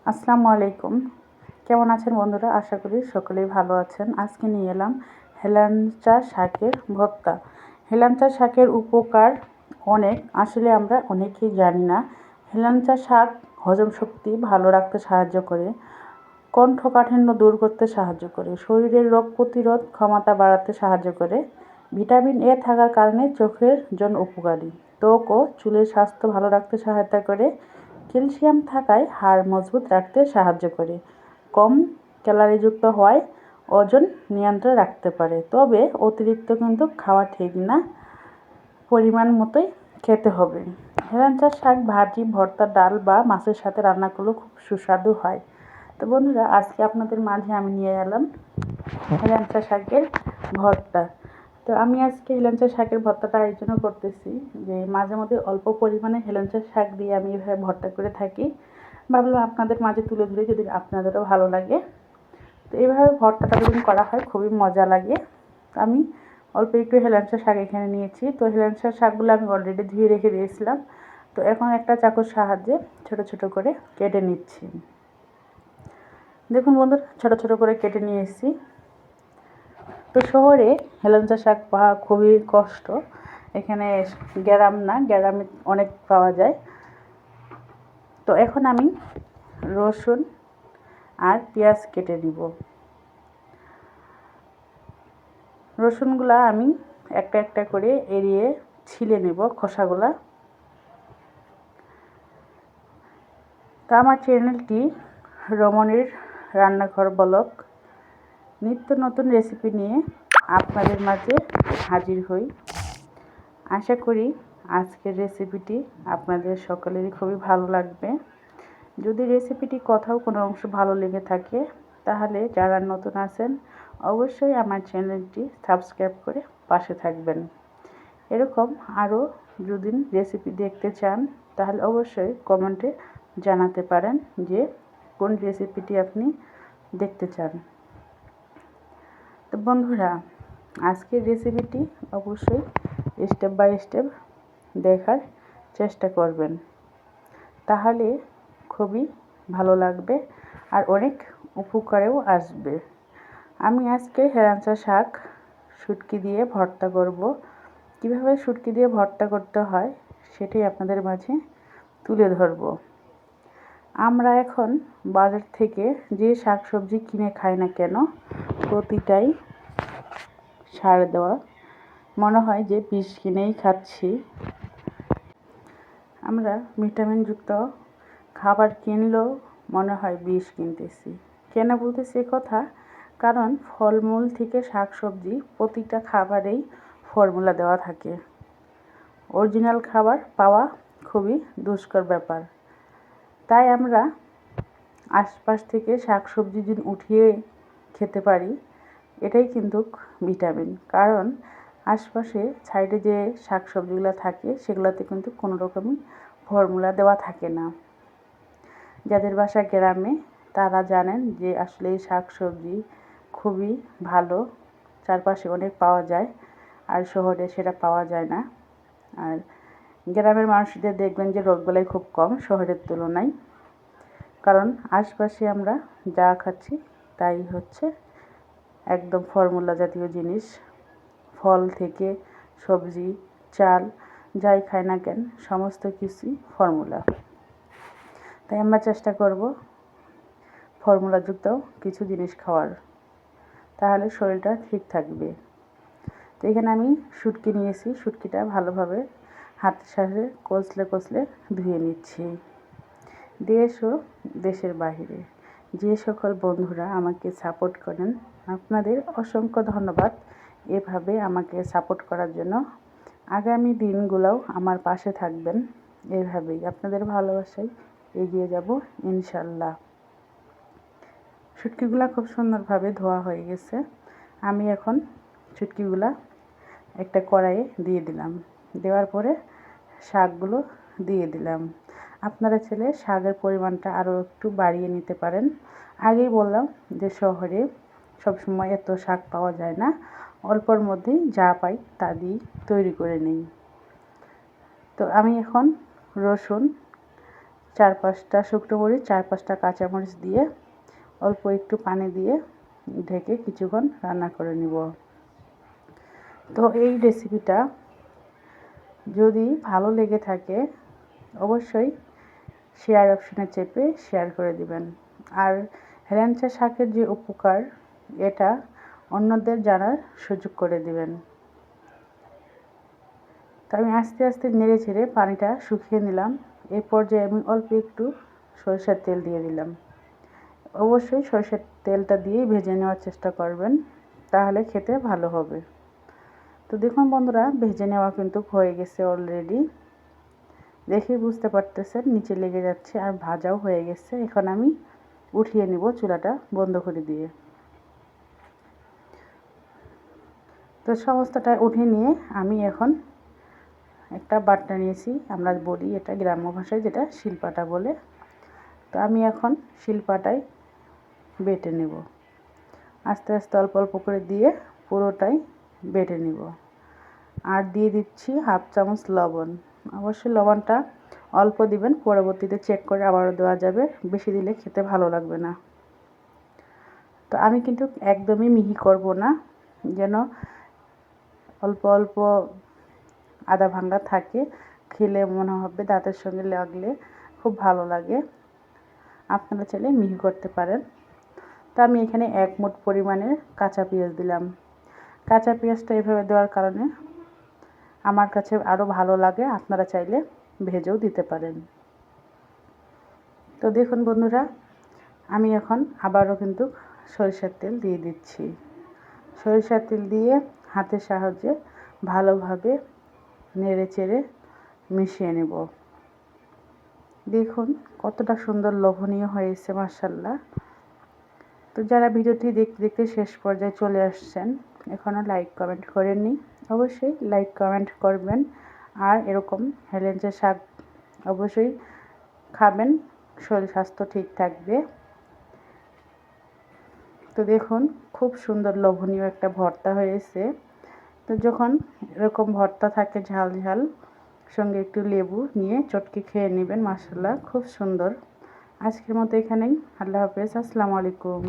আসসালামু আলাইকুম। কেমন আছেন বন্ধুরা? আশা করি সকলেই ভালো আছেন। আজকে নিয়ে এলাম হেলাঞ্চা শাকের ভর্তা। হেলাঞ্চা শাকের উপকার অনেক, আসলে আমরা অনেকেই জানি না। হেলাঞ্চা শাক হজম শক্তি ভালো রাখতে সাহায্য করে, কণ্ঠকাঠিন্য দূর করতে সাহায্য করে, শরীরের রোগ প্রতিরোধ ক্ষমতা বাড়াতে সাহায্য করে। ভিটামিন এ থাকার কারণে চোখের জন্য উপকারী, ত্বক ও চুলের স্বাস্থ্য ভালো রাখতে সহায়তা করে। ক্যালসিয়াম থাকায় হাড় মজবুত রাখতে সাহায্য করে। কম ক্যালোরিযুক্ত হওয়ায় ওজন নিয়ন্ত্রণে রাখতে পারে। তবে অতিরিক্ত কিন্তু খাওয়া ঠিক না, পরিমাণ মতোই খেতে হবে। হেলাঞ্চা শাক ভাজি, ভর্তা, ডাল বা মাছের সাথে রান্না করলেও খুব সুস্বাদু হয়। তো বন্ধুরা, আজকে আপনাদের মাঝে আমি নিয়ে এলাম হেলাঞ্চা শাকের ভর্তা। তো আমি আজকে হেলাঞ্চা শাকের ভর্তাটা এই জন্য করতেছি যে মাঝে মধ্যে অল্প পরিমাণে হেলাঞ্চা শাক দিয়ে আমি এভাবে ভর্তা করে থাকি। ভাবলাম আপনাদের মাঝে তুলে ধরে, যদি আপনাদেরও ভালো লাগে। তো এইভাবে ভর্তাটা যখন করা হয় খুবই মজা লাগে। আমি অল্প একটু হেলাঞ্চা শাক এখানে নিয়েছি। তো হেলাঞ্চা শাকগুলো আমি অলরেডি ধুয়ে রেখে দিয়েছিলাম। তো এখন একটা চাকুর সাহায্যে ছোট ছোট করে কেটে নিচ্ছি। দেখুন বন্ধুরা, ছোট ছোট করে কেটে নিয়ে এসেছি। তো শহরে হেলাঞ্চা শাক পাওয়া খুবই কষ্ট। এখানে গ্রাম না, গ্রামে অনেক পাওয়া যায়। তো এখন আমি রসুন আর পেঁয়াজ কেটে নিব। রসুনগুলা আমি একটা একটা করে এড়িয়ে ছিলে নেব খোসাগুলা। তো আমার চ্যানেলটি রমণীর রান্নাঘর ব্লগ, নিত্য নতুন রেসিপি নিয়ে আপনাদের মাঝে হাজির হই। আশা করি আজকের রেসিপিটি আপনাদের সকলেরই খুবই ভালো লাগবে। যদি রেসিপিটি কোথাও কোনো অংশ ভালো লেগে থাকে, তাহলে যারা নতুন আছেন অবশ্যই আমার চ্যানেলটি সাবস্ক্রাইব করে পাশে থাকবেন। এরকম আরও যদি রেসিপি দেখতে চান, তাহলে অবশ্যই কমেন্টে জানাতে পারেন যে কোন রেসিপিটি আপনি দেখতে চান। তো বন্ধুরা, আজকের রেসিপিটি অবশ্যই স্টেপ বাই স্টেপ দেখার চেষ্টা করবেন, তাহলে খুবই ভালো লাগবে আর অনেক উপকারেও আসবে। আমি আজকে হেলাঞ্চা শাক শুটকি দিয়ে ভর্তা করব। কীভাবে শুটকি দিয়ে ভর্তা করতে হয় সেটাই আপনাদের মাঝে তুলে ধরব। আমরা এখন বাজার থেকে যে শাকসবজি কিনে খাই না কেন, প্রতিটাই সার দেওয়া। মনে হয় যে বিষ কিনেই খাচ্ছি। আমরা ভিটামিনযুক্ত খাবার কিনলেও মনে হয় বিষ কিনতেছি। কেন বলতেছি কথা? কারণ ফলমূল থেকে শাকসবজি প্রতিটা খাবারেই ফর্মুলা দেওয়া থাকে। অরিজিনাল খাবার পাওয়া খুবই দুষ্কর ব্যাপার। তাই আমরা আশপাশ থেকে শাকসবজি যদি উঠিয়ে খেতে পারি, এটাই কিন্তু ভিটামিন। কারণ আশপাশে সাইডে যে শাকসবজিগুলো থাকে সেগুলোতে কিন্তু কোনো রকমই ফর্মুলা দেওয়া থাকে না। যাদের বাসা গ্রামে তারা জানেন যে আসলে এই শাকসবজি খুবই ভালো, চারপাশে অনেক পাওয়া যায়, আর শহরে সেটা পাওয়া যায় না। আর গ্রামের মানুষদের দেখবেন যে রোগবালাই খুব কম শহরের তুলনায়। কারণ আশপাশে আমরা যা খাচ্ছি তাই হচ্ছে একদম ফর্মুলা জাতীয় জিনিস। ফল থেকে সবজি, চাল যাই খাই না কেন সমস্ত কিছুই ফর্মুলা। তাই আমরা চেষ্টা করব ফর্মুলাযুক্ত কিছু জিনিস খাওয়ার, তাহলে শরীরটা ঠিক থাকবে। তো এখানে আমি শুটকি নিয়েছি। শুটকিটা ভালোভাবে হাতের সাহায্যে কচলে কচলে ধুয়ে নিচ্ছি। দেশ ও দেশের বাইরে যে সকল বন্ধুরা আমাকে সাপোর্ট করেন, আপনাদের অসংখ্য ধন্যবাদ এভাবে আমাকে সাপোর্ট করার জন্য। আগামী দিনগুলোও আমার পাশে থাকবেন। এভাবেই আপনাদের ভালোবাসায় এগিয়ে যাব ইনশাল্লাহ। শুটকিগুলো খুব সুন্দরভাবে ধোয়া হয়ে গেছে। আমি এখন শুটকিগুলো একটা কড়াইয়ে দিয়ে দিলাম। দেওয়ার পরে শাকগুলো দিয়ে দিলাম। আপনারা চাইলে শাকের পরিমাণটা আরও একটু বাড়িয়ে নিতে পারেন। আগেই বললাম যে শহরে সবসময় এত শাক পাওয়া যায় না, অল্পর মধ্যেই যা পাই তা দিয়েই তৈরি করে নিই। তো আমি এখন রসুন 4-5টা শুকনো মরিচ, 4-5টা কাঁচামরিচ দিয়ে অল্প একটু পানি দিয়ে ঢেকে কিছুক্ষণ রান্না করে নিব। তো এই রেসিপিটা যদি ভালো লেগে থাকে অবশ্যই শেয়ার অপশনে চেপে শেয়ার করে দিবেন। আর হেলেঞ্চা শাকের যে উপকার এটা অন্যদের জানার সুযোগ করে দিবেন। তো আমি আস্তে আস্তে নেড়ে ছেড়ে পানিটা শুকিয়ে নিলাম। এই পর্যায়ে আমি অল্প একটু সরিষার তেল দিয়ে দিলাম। অবশ্যই সরিষার তেলটা দিয়েই ভেজে নেওয়ার চেষ্টা করবেন, তাহলে খেতে ভালো হবে। তো দেখুন বন্ধুরা, ভেজে নেওয়া কিন্তু হয়ে গেছে অলরেডি। দেখেই বুঝতে পারতেছেন নিচে লেগে যাচ্ছে আর ভাজাও হয়ে গেছে। এখন আমি উঠিয়ে নিব চুলাটা বন্ধ করে দিয়ে। তো সমস্তটা উঠিয়ে নিয়ে আমি এখন একটা বাটনা নিয়েছি, আমরা বলি এটা গ্রাম্য ভাষায় যেটা শিলপাটা বলে। তো আমি এখন শিলপাটায় বেটে নেব। আস্তে আস্তে অল্প অল্প করে দিয়ে পুরোটাই বেটে নিব। আর দিয়ে দিচ্ছি 1/2 চামচ লবণ। অবশ্যই লবণটা অল্প দিবেন, পরবর্তীতে চেক করে আবারও দেওয়া যাবে, বেশি দিলে খেতে ভালো লাগবে না। তো আমি কিন্তু একদমই মিহি করব না, যেন অল্প অল্প আদা ভাঙ্গা থাকে, খেলে মনে হবে দাঁতের সঙ্গে লাগলে খুব ভালো লাগে। আপনারা চাইলে মিহি করতে পারেন। তো আমি এখানে 1 মুঠ পরিমাণের কাঁচা পেঁয়াজ দিলাম। কাঁচা পেঁয়াজটা এভাবে দেওয়ার কারণে আমার কাছে আরও ভালো লাগে, আপনারা চাইলে ভেজেও দিতে পারেন। তো দেখুন বন্ধুরা, আমি এখন আবারও কিন্তু সরিষার তেল দিয়ে দিচ্ছি। সরিষার তেল দিয়ে হাতের সাহায্যে ভালোভাবে নেড়ে চেড়ে মিশিয়ে নেব। দেখুন কতটা সুন্দর লোভনীয় হয়েছে মাশাআল্লাহ। তো যারা ভিডিওটি দেখতে দেখতে শেষ পর্যায়ে চলে আসছেন, এখনও লাইক কমেন্ট করেননি, অবশ্যই লাইক কমেন্ট করবেন। আর এরকম হেলেঞ্চা শাক অবশ্যই খাবেন, শরীর স্বাস্থ্য ঠিক থাকবে। তো দেখুন খুব সুন্দর লোভনীয় একটা ভর্তা হয়েছে। তো যখন এরকম ভর্তা থাকে ঝাল ঝাল, সঙ্গে একটু লেবু নিয়ে চটকে খেয়ে নেবেন, মাশাআল্লাহ খুব সুন্দর। আজকের মতো এখানেই, আল্লাহ হাফেজ, আসসালামু আলাইকুম।